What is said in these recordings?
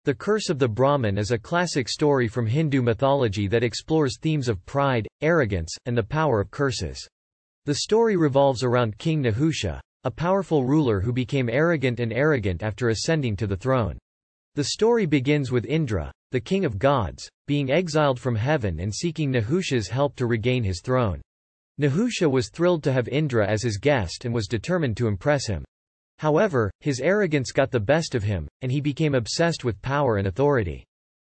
The Curse of the Brahmin is a classic story from Hindu mythology that explores themes of pride, arrogance, and the power of curses. The story revolves around King Nahusha, a powerful ruler who became arrogant after ascending to the throne. The story begins with Indra, the king of gods, being exiled from heaven and seeking Nahusha's help to regain his throne. Nahusha was thrilled to have Indra as his guest and was determined to impress him. However, his arrogance got the best of him, and he became obsessed with power and authority.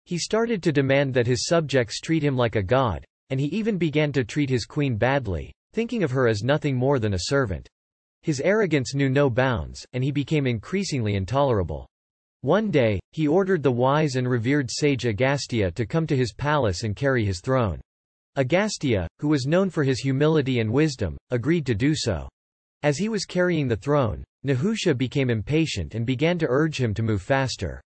He started to demand that his subjects treat him like a god, and he even began to treat his queen badly, thinking of her as nothing more than a servant. His arrogance knew no bounds, and he became increasingly intolerable. One day, he ordered the wise and revered sage Agastya to come to his palace and carry his throne. Agastya, who was known for his humility and wisdom, agreed to do so. As he was carrying the throne, Nahusha became impatient and began to urge him to move faster.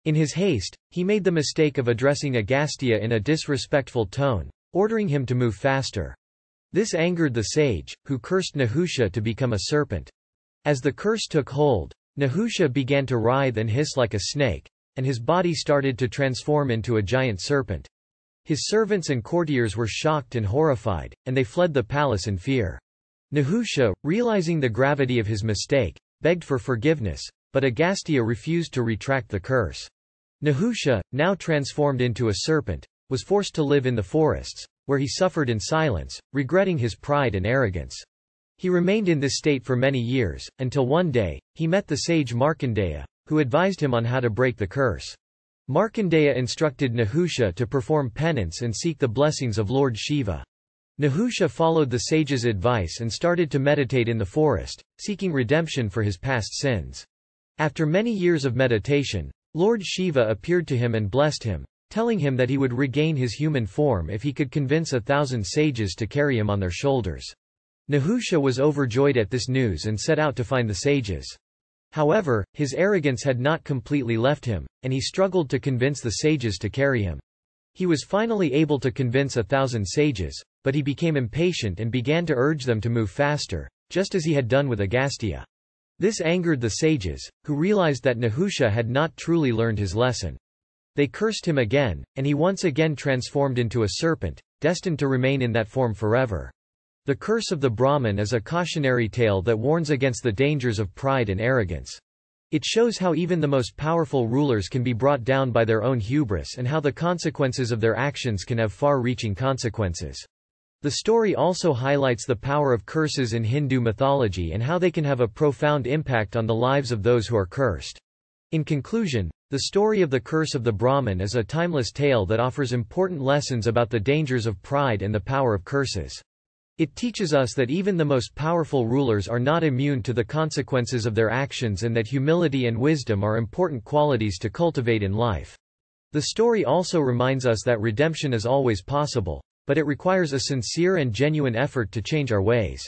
In his haste, he made the mistake of addressing Agastya in a disrespectful tone, ordering him to move faster. This angered the sage, who cursed Nahusha to become a serpent. As the curse took hold, Nahusha began to writhe and hiss like a snake, and his body started to transform into a giant serpent. His servants and courtiers were shocked and horrified, and they fled the palace in fear. Nahusha, realizing the gravity of his mistake, begged for forgiveness, but Agastya refused to retract the curse. Nahusha, now transformed into a serpent, was forced to live in the forests, where he suffered in silence, regretting his pride and arrogance. He remained in this state for many years, until one day, he met the sage Markandeya, who advised him on how to break the curse. Markandeya instructed Nahusha to perform penance and seek the blessings of Lord Shiva. Nahusha followed the sage's advice and started to meditate in the forest, seeking redemption for his past sins. After many years of meditation, Lord Shiva appeared to him and blessed him, telling him that he would regain his human form if he could convince 1,000 sages to carry him on their shoulders. Nahusha was overjoyed at this news and set out to find the sages. However, his arrogance had not completely left him, and he struggled to convince the sages to carry him. He was finally able to convince 1,000 sages, but he became impatient and began to urge them to move faster, just as he had done with Agastya. This angered the sages, who realized that Nahusha had not truly learned his lesson. They cursed him again, and he once again transformed into a serpent, destined to remain in that form forever. The Curse of the Brahmin is a cautionary tale that warns against the dangers of pride and arrogance. It shows how even the most powerful rulers can be brought down by their own hubris and how the consequences of their actions can have far-reaching consequences. The story also highlights the power of curses in Hindu mythology and how they can have a profound impact on the lives of those who are cursed. In conclusion, the story of the Curse of the Brahmin is a timeless tale that offers important lessons about the dangers of pride and the power of curses. It teaches us that even the most powerful rulers are not immune to the consequences of their actions and that humility and wisdom are important qualities to cultivate in life. The story also reminds us that redemption is always possible, but it requires a sincere and genuine effort to change our ways.